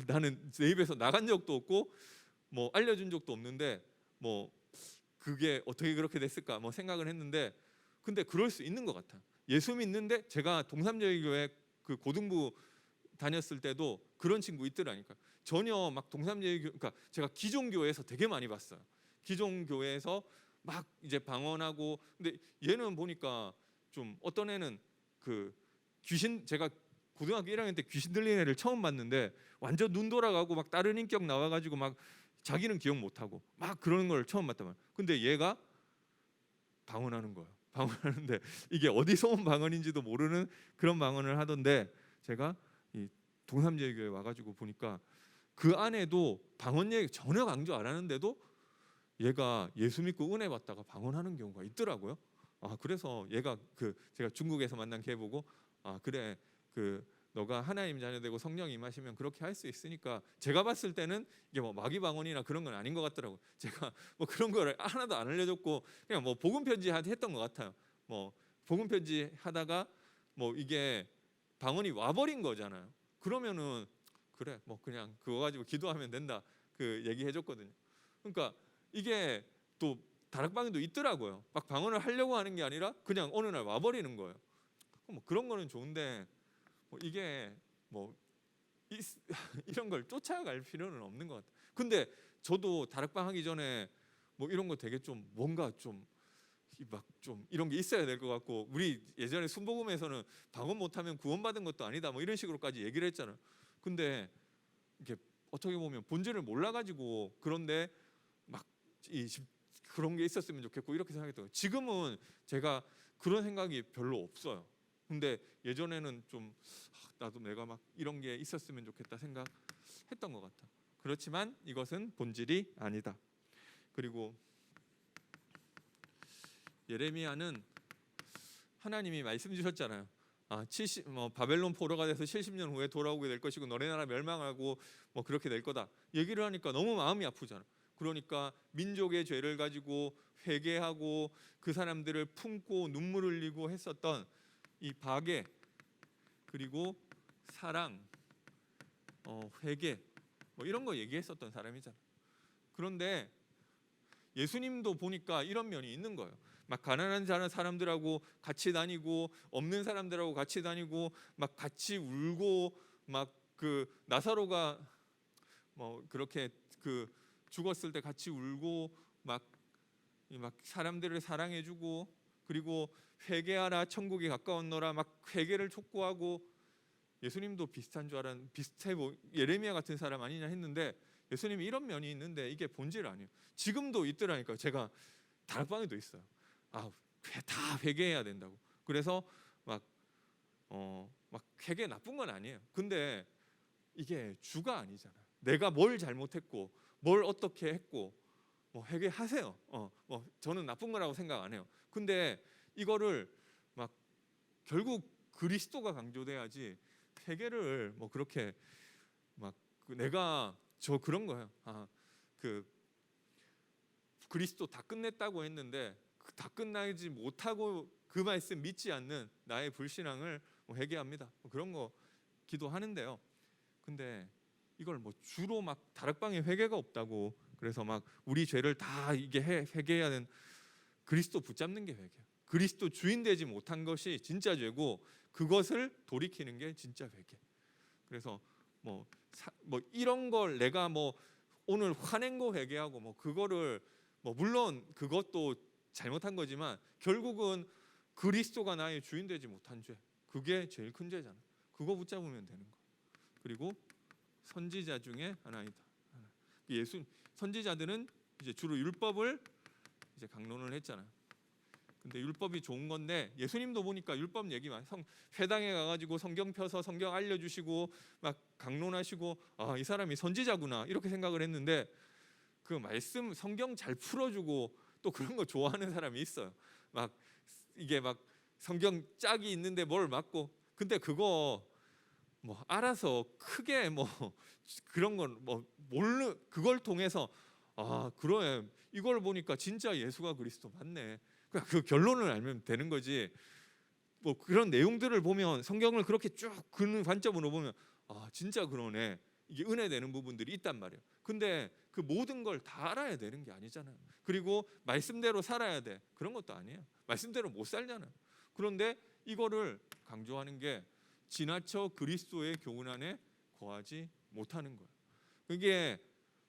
나는 내 입에서 나간 적도 없고 뭐 알려준 적도 없는데 뭐 그게 어떻게 그렇게 됐을까 뭐 생각을 했는데 근데 그럴 수 있는 것 같아요. 예수 믿는데 제가 동삼제일교회 그 고등부 다녔을 때도 그런 친구 있더라니까. 전혀 막 동삼제일교 그러니까 제가 기존교회에서 되게 많이 봤어요. 기존교회에서 막 이제 방언하고 근데 얘는 보니까 좀 어떤 애는 그 귀신 제가 고등학교 1학년 때 귀신 들린 애를 처음 봤는데 완전 눈 돌아가고 막 다른 인격 나와가지고 막 자기는 기억 못하고 막 그러는 걸 처음 봤단 말이야. 근데 얘가 방언하는 거예요. 방언하는데 이게 어디서 온 방언인지도 모르는 그런 방언을 하던데 제가 이 동삼제교회 와가지고 보니까 그 안에도 방언 얘기 전혀 강조 안 하는데도 얘가 예수 믿고 은혜 받다가 방언하는 경우가 있더라고요. 그래서 얘가 제가 중국에서 만난 걔 보고 그래 너가 하나님 자녀 되고 성령 임하시면 그렇게 할 수 있으니까 제가 봤을 때는 이게 뭐 마귀 방언이나 그런 건 아닌 것 같더라고. 제가 뭐 그런 거를 하나도 안 알려줬고 그냥 뭐 복음 편지 했던 것 같아요. 뭐 복음 편지 하다가 뭐 이게 방언이 와버린 거잖아요. 그러면은 그래 뭐 그냥 그거 가지고 기도하면 된다 그 얘기해줬거든요. 그러니까 이게 또 다락방에도 있더라고요. 막 방언을 하려고 하는 게 아니라 그냥 어느 날 와버리는 거예요. 뭐 그런 거는 좋은데 뭐 이게 뭐 이런 걸 쫓아갈 필요는 없는 것 같아요. 근데 저도 다락방 하기 전에 뭐 이런 거 되게 좀 뭔가 좀 막 좀 이런 게 있어야 될 것 같고 우리 예전에 순복음에서는 방언 못하면 구원받은 것도 아니다 뭐 이런 식으로까지 얘기를 했잖아요. 근데 이게 어떻게 보면 본질을 몰라가지고 그런데 막 그런 게 있었으면 좋겠고 이렇게 생각했던 거예요. 지금은 제가 그런 생각이 별로 없어요. 근데 예전에는 좀 나도 내가 막 이런 게 있었으면 좋겠다 생각했던 것 같아. 그렇지만 이것은 본질이 아니다. 그리고 예레미야는 하나님이 말씀 주셨잖아요. 70 바벨론 포로가 돼서 70년 후에 돌아오게 될 것이고 너네 나라 멸망하고 뭐 그렇게 될 거다. 얘기를 하니까 너무 마음이 아프잖아. 그러니까 민족의 죄를 가지고 회개하고 그 사람들을 품고 눈물 흘리고 했었던 이 박애 그리고 사랑, 회개 뭐 이런 거 얘기했었던 사람이잖아. 그런데 예수님도 보니까 이런 면이 있는 거예요. 막 가난한 사람들하고 같이 다니고 없는 사람들하고 같이 다니고 막 같이 울고 막 그 나사로가 뭐 그렇게 그 죽었을 때 같이 울고 막 사람들을 사랑해주고 그리고 회개하라 천국이 가까웠노라 막 회개를 촉구하고 예수님도 비슷한 줄 알았는데 비슷해 예레미야 같은 사람 아니냐 했는데 예수님이 이런 면이 있는데 이게 본질 아니에요. 지금도 있더라니까요. 제가 다락방에도 있어요. 다 회개해야 된다고. 그래서 막 회개 나쁜 건 아니에요. 근데 이게 주가 아니잖아요. 내가 뭘 잘못했고 뭘 어떻게 했고 뭐 회개하세요. 뭐 저는 나쁜 거라고 생각 안 해요. 근데 이거를 막 결국 그리스도가 강조돼야지 회개를 뭐 그렇게 막 내가 그런 거예요. 그 그리스도 다 끝냈다고 했는데 다 끝나지 못하고 그 말씀 믿지 않는 나의 불신앙을 회개합니다. 그런 거 기도하는데요. 근데 이걸 뭐 주로 막 다락방에 회개가 없다고 그래서 막 우리 죄를 다 이게 회개해야 되는 그리스도 붙잡는 게 회개예요. 그리스도 주인 되지 못한 것이 진짜 죄고 그것을 돌이키는 게 진짜 회개. 그래서 뭐 이런 걸 내가 뭐 오늘 화낸 거 회개하고 뭐 그거를 뭐 물론 그것도 잘못한 거지만 결국은 그리스도가 나의 주인 되지 못한 죄. 그게 제일 큰 죄잖아. 그거 붙잡으면 되는 거. 그리고 선지자 중에 하나이다. 선지자들은 이제 주로 율법을 이제 강론을 했잖아요. 근데 율법이 좋은 건데 예수님도 보니까 율법 얘기만 회당에 가가지고 성경 펴서 성경 알려주시고 막 강론하시고 이 사람이 선지자구나 이렇게 생각을 했는데 그 말씀 성경 잘 풀어주고 또 그런 거 좋아하는 사람이 있어요. 막 이게 막 성경 짝이 있는데 뭘 맞고 근데 그거 뭐 알아서 크게 뭐 그런 건 뭐 그걸 통해서 그래 이걸 보니까 진짜 예수가 그리스도 맞네. 그 결론을 알면 되는 거지. 뭐 그런 내용들을 보면 성경을 그렇게 쭉 그 관점으로 보면 진짜 그러네. 이게 은혜되는 부분들이 있단 말이에요. 근데 그 모든 걸 다 알아야 되는 게 아니잖아요. 그리고 말씀대로 살아야 돼. 그런 것도 아니에요. 말씀대로 못 살잖아요. 그런데 이거를 강조하는 게 지나쳐 그리스도의 교훈 안에 거하지 못하는 거예요. 그게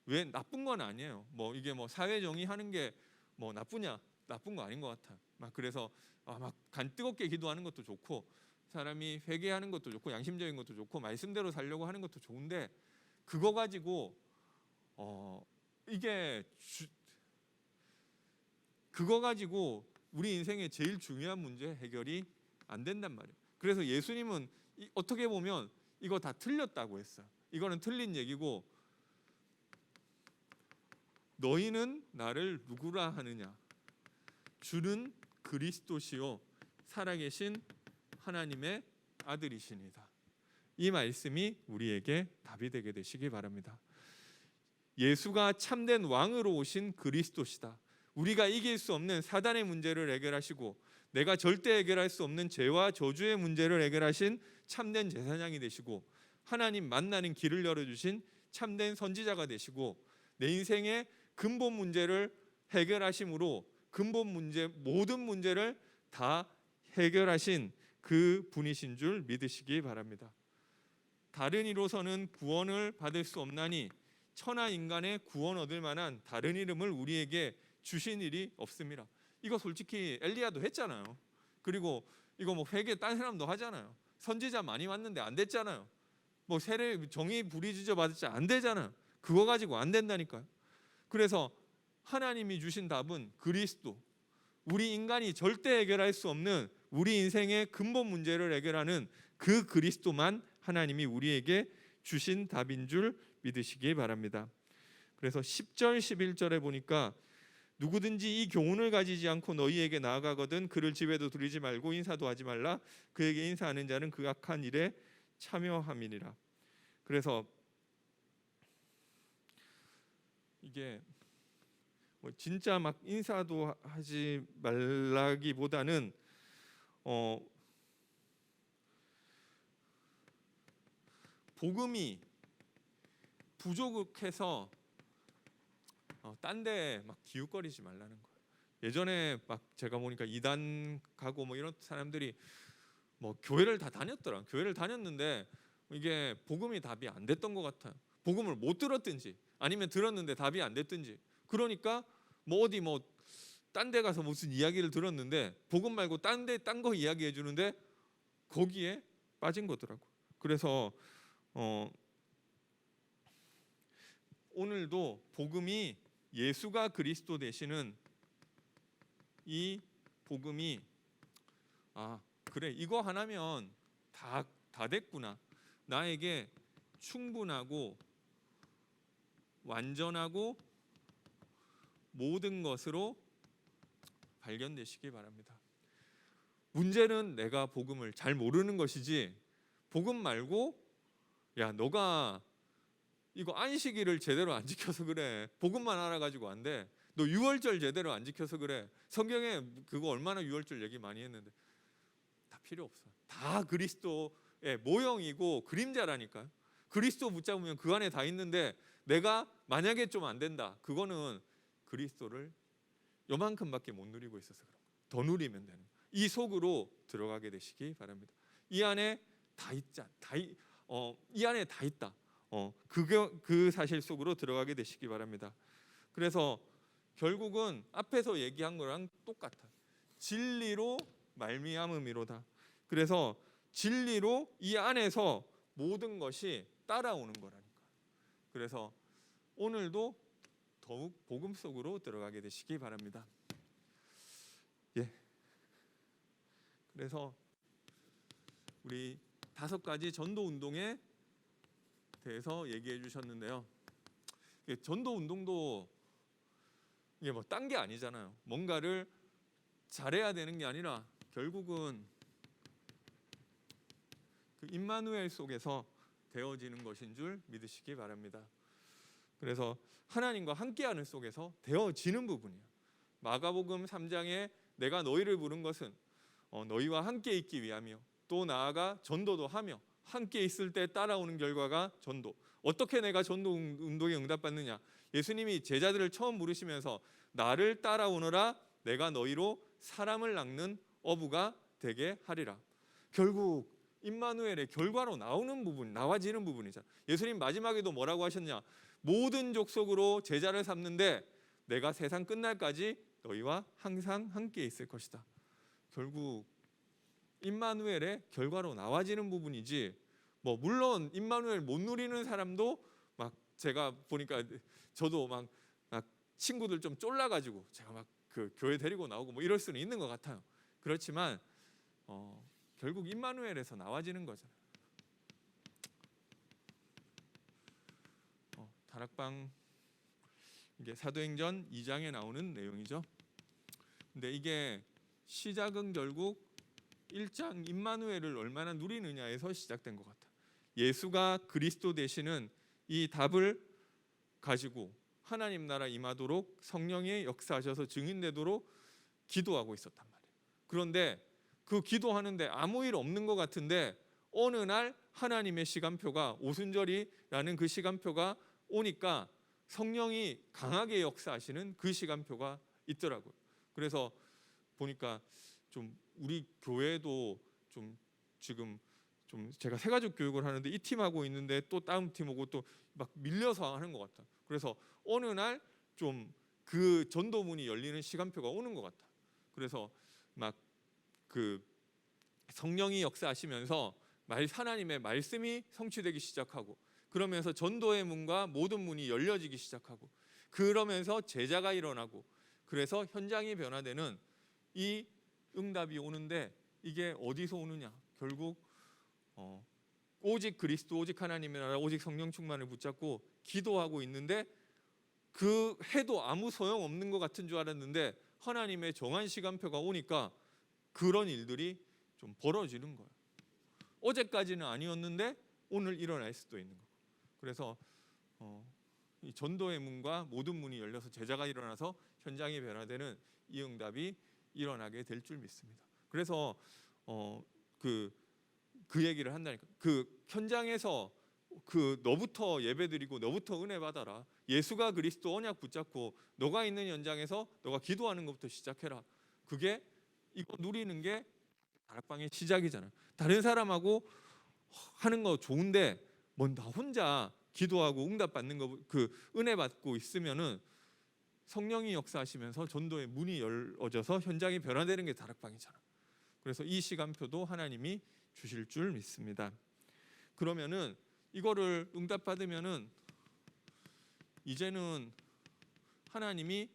왜 나쁜 건 아니에요. 뭐 이게 뭐 사회 정의하는 게 뭐 나쁘냐? 나쁜 거 아닌 것 같아. 막 그래서 막 간 뜨겁게 기도하는 것도 좋고 사람이 회개하는 것도 좋고 양심적인 것도 좋고 말씀대로 살려고 하는 것도 좋은데 그거 가지고 그거 가지고 우리 인생의 제일 중요한 문제 해결이 안 된단 말이에요. 그래서 예수님은 어떻게 보면 이거 다 틀렸다고 했어요. 이거는 틀린 얘기고 너희는 나를 누구라 하느냐? 주는 그리스도시요 살아계신 하나님의 아들이시니다. 이 말씀이 우리에게 답이 되게 되시기 바랍니다. 예수가 참된 왕으로 오신 그리스도시다. 우리가 이길 수 없는 사단의 문제를 해결하시고 내가 절대 해결할 수 없는 죄와 저주의 문제를 해결하신 참된 제사장이 되시고 하나님 만나는 길을 열어주신 참된 선지자가 되시고 내 인생의 근본 문제를 해결하심으로 근본 문제 모든 문제를 다 해결하신 그 분이신 줄 믿으시기 바랍니다. 다른 이로서는 구원을 받을 수 없나니 천하 인간의 구원 얻을 만한 다른 이름을 우리에게 주신 일이 없습니다. 이거 솔직히 엘리야도 했잖아요. 그리고 이거 뭐 회개 딴 사람도 하잖아요. 선지자 많이 왔는데 안 됐잖아요. 뭐 세례 정의 부리짖어 받았지 안 되잖아요. 그거 가지고 안 된다니까요. 그래서 하나님이 주신 답은 그리스도. 우리 인간이 절대 해결할 수 없는 우리 인생의 근본 문제를 해결하는 그 그리스도만 하나님이 우리에게 주신 답인 줄 믿으시기 바랍니다. 그래서 10절 11절에 보니까 누구든지 이 교훈을 가지지 않고 너희에게 나아가거든 그를 집에도 들이지 말고 인사도 하지 말라. 그에게 인사하는 자는 그 악한 일에 참여함이니라. 그래서 이게 뭐 진짜 막 인사도 하지 말라기보다는 복음이 부족해서 딴 데 막 기웃거리지 말라는 거예요. 예전에 막 제가 보니까 이단 가고 뭐 이런 사람들이 뭐 교회를 다 다녔더라. 교회를 다녔는데 이게 복음이 답이 안 됐던 것 같아요. 복음을 못 들었든지 아니면 들었는데 답이 안 됐든지. 그러니까 뭐 어디 뭐 딴 데 가서 무슨 이야기를 들었는데 복음 말고 딴 거 이야기해 주는데 거기에 빠진 거더라고. 그래서 오늘도 복음이 예수가 그리스도 되시는 이 복음이 그래 이거 하나면 다 됐구나. 나에게 충분하고 완전하고 모든 것으로 발견되시기 바랍니다. 문제는 내가 복음을 잘 모르는 것이지 복음 말고 야 너가 이거 안식일을 제대로 안 지켜서 그래. 복음만 알아가지고 안 돼. 너 유월절 제대로 안 지켜서 그래. 성경에 그거 얼마나 유월절 얘기 많이 했는데 다 필요 없어. 다 그리스도의 모형이고 그림자라니까요. 그리스도 붙잡으면 그 안에 다 있는데 내가 만약에 좀 안 된다. 그거는 그리스도를 요만큼밖에 못 누리고 있어서 그런 거예요. 더 누리면 되는 거예요. 이 속으로 들어가게 되시기 바랍니다. 이 안에 다 있자. 이 안에 다 있다. 그 사실 속으로 들어가게 되시기 바랍니다. 그래서 결국은 앞에서 얘기한 거랑 똑같아요. 진리로 말미암음이로다. 그래서 진리로 이 안에서 모든 것이 따라오는 거라니까. 그래서 오늘도 더욱 복음 속으로 들어가게 되시기 바랍니다. 그래서 우리 5가지 전도 운동에 대해서 얘기해 주셨는데요. 전도 운동도 이게 뭐 딴 게 아니잖아요. 뭔가를 잘해야 되는 게 아니라 결국은 그 임마누엘 속에서 되어지는 것인 줄 믿으시기 바랍니다. 그래서 하나님과 함께하는 속에서 되어지는 부분이에요. 마가복음 3장에 내가 너희를 부른 것은 너희와 함께 있기 위함이요 또 나아가 전도도 하며 함께 있을 때 따라오는 결과가 전도. 어떻게 내가 전도 운동에 응답받느냐? 예수님이 제자들을 처음 부르시면서 나를 따라오너라 내가 너희로 사람을 낚는 어부가 되게 하리라. 결국 임마누엘의 결과로 나오는 부분, 나와지는 부분이잖아. 예수님 마지막에도 뭐라고 하셨냐? 모든 족속으로 제자를 삼는데 내가 세상 끝날까지 너희와 항상 함께 있을 것이다. 결국 임마누엘의 결과로 나와지는 부분이지. 뭐 물론 임마누엘 못 누리는 사람도 막 제가 보니까 저도 막 친구들 좀 쫄라가지고 제가 막 그 교회 데리고 나오고 뭐 이럴 수는 있는 것 같아요. 그렇지만 결국 임마누엘에서 나와지는 거잖아요. 다락방 이게 사도행전 2장에 나오는 내용이죠. 근데 이게 시작은 결국 1장 임마누엘을 얼마나 누리느냐에서 시작된 것 같아요. 예수가 그리스도 되시는 이 답을 가지고 하나님 나라 임하도록 성령의 역사하셔서 증인되도록 기도하고 있었단 말이에요. 그런데 그 기도하는데 아무 일 없는 것 같은데 어느 날 하나님의 시간표가 오순절이라는 그 시간표가 오니까 성령이 강하게 역사하시는 그 시간표가 있더라고요. 그래서 보니까 좀 우리 교회도 좀 지금 좀 제가 세가족 교육을 하는데 이 팀하고 있는데 또 다음 팀하고 또 막 밀려서 하는 것 같아요. 그래서 어느 날 좀 그 전도문이 열리는 시간표가 오는 것 같아요. 그래서 막 그 성령이 역사하시면서 하나님의 말씀이 성취되기 시작하고 그러면서 전도의 문과 모든 문이 열려지기 시작하고 그러면서 제자가 일어나고 그래서 현장이 변화되는 이 응답이 오는데 이게 어디서 오느냐? 결국 오직 그리스도, 오직 하나님의 나라, 오직 성령 충만을 붙잡고 기도하고 있는데 그 해도 아무 소용 없는 것 같은 줄 알았는데 하나님의 정한 시간표가 오니까 그런 일들이 좀 벌어지는 거예요. 어제까지는 아니었는데 오늘 일어날 수도 있는 거고. 그래서 이 전도의 문과 모든 문이 열려서 제자가 일어나서 현장이 변화되는 이 응답이 일어나게 될 줄 믿습니다. 그래서 그 얘기를 한다니까. 그 현장에서 너부터 예배드리고 너부터 은혜 받아라. 예수가 그리스도 언약 붙잡고 너가 있는 현장에서 너가 기도하는 것부터 시작해라. 그게 이거 누리는 게 다락방의 시작이잖아. 다른 사람하고 하는 거 좋은데 뭐 나 혼자 기도하고 응답 받는 거 은혜 받고 있으면은 성령이 역사하시면서 전도의 문이 열어져서 현장이 변화되는 게 다락방이잖아. 그래서 이 시간표도 하나님이 주실 줄 믿습니다. 그러면은 이거를 응답 받으면은 이제는 하나님이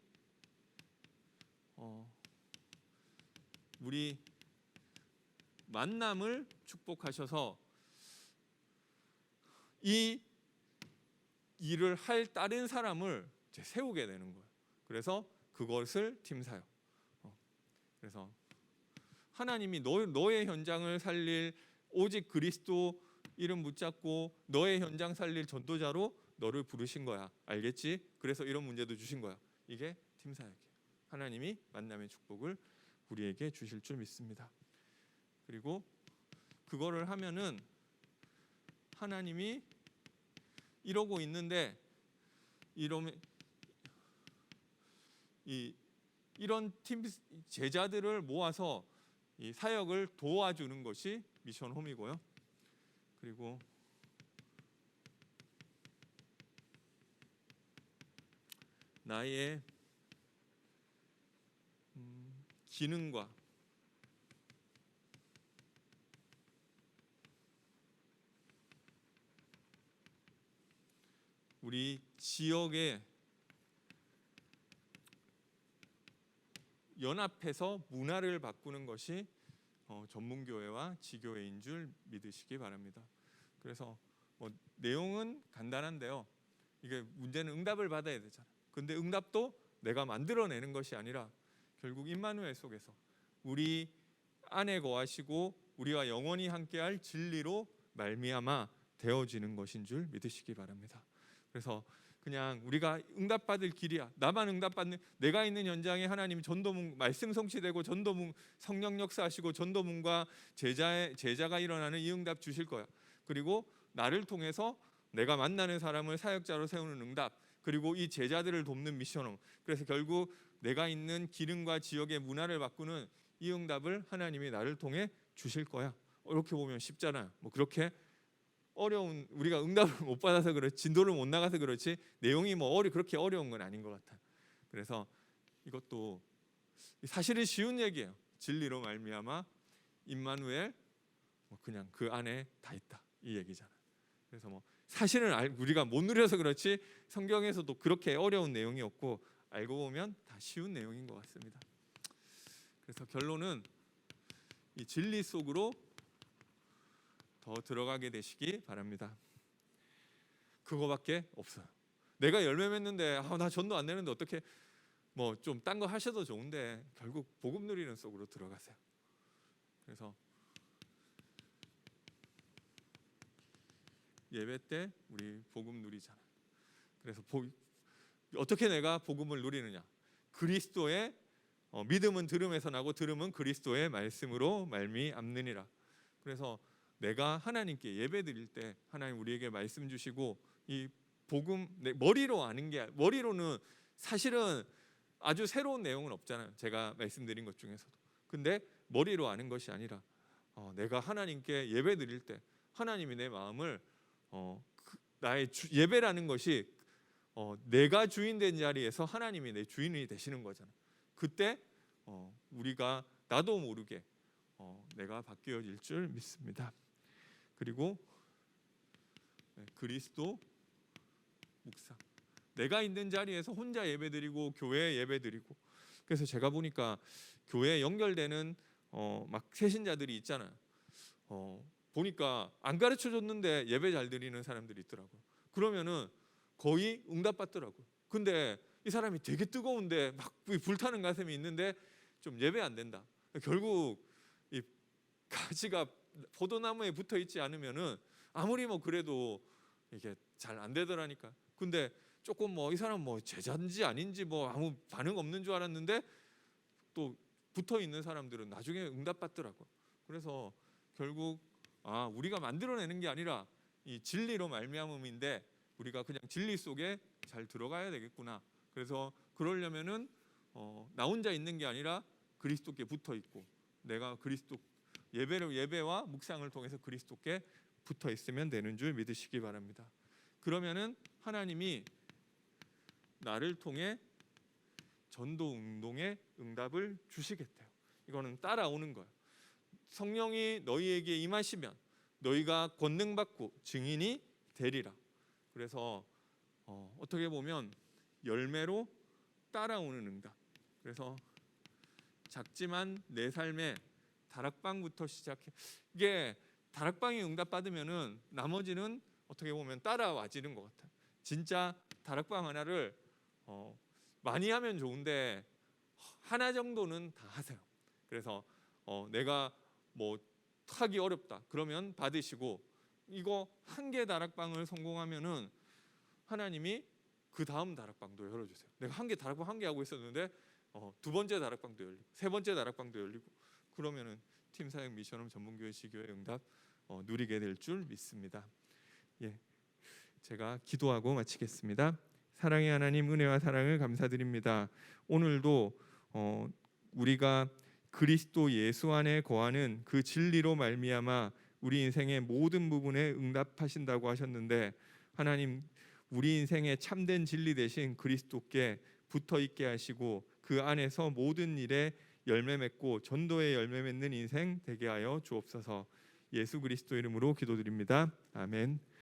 우리 만남을 축복하셔서 이 일을 할 다른 사람을 이제 세우게 되는 거예요. 그래서 그것을 팀사역. 그래서 하나님이 너의 현장을 살릴 오직 그리스도 이름 붙잡고 너의 현장 살릴 전도자로 너를 부르신 거야. 알겠지? 그래서 이런 문제도 주신 거야. 이게 팀사역이에요. 하나님이 만남의 축복을 우리에게 주실 줄 믿습니다. 그리고 그거를 하면은 하나님이 이러고 있는데 이런 팀 제자들을 모아서 이 사역을 도와주는 것이 미션 홈이고요. 그리고 나의 기능과 우리 지역의 연합해서 문화를 바꾸는 것이 전문교회와 지교회인 줄 믿으시기 바랍니다. 그래서 내용은 간단한데요. 이게 문제는 응답을 받아야 되잖아. 근데 응답도 내가 만들어내는 것이 아니라 결국 임마누엘 속에서 우리 안에 거하시고 우리와 영원히 함께할 진리로 말미암아 되어지는 것인 줄 믿으시기 바랍니다. 그래서 그냥 우리가 응답받을 길이야. 나만 응답받는 내가 있는 현장에 하나님 전도문 말씀 성취되고 전도문 성령 역사하시고 전도문과 제자가 일어나는 이 응답 주실 거야. 그리고 나를 통해서 내가 만나는 사람을 사역자로 세우는 응답, 그리고 이 제자들을 돕는 미션홈. 그래서 결국 내가 있는 기능과 지역의 문화를 바꾸는 이 응답을 하나님이 나를 통해 주실 거야. 이렇게 보면 쉽잖아요. 그렇게 어려운 우리가 응답을 못 받아서 그렇지 진도를 못 나가서 그렇지 내용이 그렇게 어려운 건 아닌 것 같아요. 그래서 이것도 사실은 쉬운 얘기예요. 진리로 말미암아 임마누엘 그냥 그 안에 다 있다 이 얘기잖아요. 그래서 사실은 우리가 못 누려서 그렇지 성경에서도 그렇게 어려운 내용이 없고 알고 보면 다 쉬운 내용인 것 같습니다. 그래서 결론은 이 진리 속으로 더 들어가게 되시기 바랍니다. 그거밖에 없어요. 내가 열매 맺는데 나 전도 안 되는데 어떻게 좀 딴 거 하셔도 좋은데 결국 복음 누리는 속으로 들어가세요. 그래서 예배 때 우리 복음 누리잖아. 그래서 어떻게 내가 복음을 누리느냐? 그리스도의 믿음은 들음에서 나고 들음은 그리스도의 말씀으로 말미암느니라. 그래서 내가 하나님께 예배 드릴 때 하나님 우리에게 말씀 주시고 이 복음 머리로 아는 게 머리로는 사실은 아주 새로운 내용은 없잖아요. 제가 말씀드린 것 중에서도. 근데 머리로 아는 것이 아니라 내가 하나님께 예배 드릴 때 하나님이 내 마음을 나의 예배라는 것이 내가 주인 된 자리에서 하나님이 내 주인이 되시는 거잖아요. 그때 우리가 나도 모르게 내가 바뀌어질 줄 믿습니다. 그리고 그리스도 묵상. 내가 있는 자리에서 혼자 예배드리고 교회에 예배드리고. 그래서 제가 보니까 교회에 연결되는 막 새신자들이 있잖아요. 보니까 안 가르쳐 줬는데 예배 잘 드리는 사람들이 있더라고요. 그러면은 거의 응답받더라고요. 근데 이 사람이 되게 뜨거운데 막 불타는 가슴이 있는데 좀 예배 안 된다. 결국 이 가지가 포도나무에 붙어 있지 않으면은 아무리 뭐 그래도 이게 잘 안 되더라니까. 근데 조금 뭐 이 사람 뭐 제자인지 아닌지 뭐 아무 반응 없는 줄 알았는데 또 붙어 있는 사람들은 나중에 응답받더라고. 그래서 결국 우리가 만들어내는 게 아니라 이 진리로 말미암음인데 우리가 그냥 진리 속에 잘 들어가야 되겠구나. 그래서 그러려면은 나 혼자 있는 게 아니라 그리스도께 붙어 있고, 내가 그리스도 예배와 묵상을 통해서 그리스도께 붙어 있으면 되는 줄 믿으시기 바랍니다. 그러면은 하나님이 나를 통해 전도 운동에 응답을 주시겠대요. 이거는 따라오는 거예요. 성령이 너희에게 임하시면 너희가 권능 받고 증인이 되리라. 그래서 어떻게 보면 열매로 따라오는 응답. 그래서 작지만 내 삶에 다락방부터 시작해. 이게 다락방에 응답 받으면은 나머지는 어떻게 보면 따라와지는 것 같아요. 진짜 다락방 하나를 많이 하면 좋은데 하나 정도는 다 하세요. 그래서 내가 뭐 하기 어렵다 그러면 받으시고, 이거 한 개 다락방을 성공하면은 하나님이 그 다음 다락방도 열어주세요. 내가 다락방 한 개 하고 있었는데 두 번째 다락방도 열리고 세 번째 다락방도 열리고, 그러면은 팀 사역 미션홈 전문교회 시교회 응답 누리게 될 줄 믿습니다. 예, 제가 기도하고 마치겠습니다. 사랑의 하나님, 은혜와 사랑을 감사드립니다. 오늘도 우리가 그리스도 예수 안에 거하는 그 진리로 말미암아 우리 인생의 모든 부분에 응답하신다고 하셨는데, 하나님, 우리 인생의 참된 진리 대신 그리스도께 붙어 있게 하시고 그 안에서 모든 일에 열매 맺고 전도에 열매 맺는 인생 되게 하여 주옵소서. 예수 그리스도 이름으로 기도드립니다. 아멘.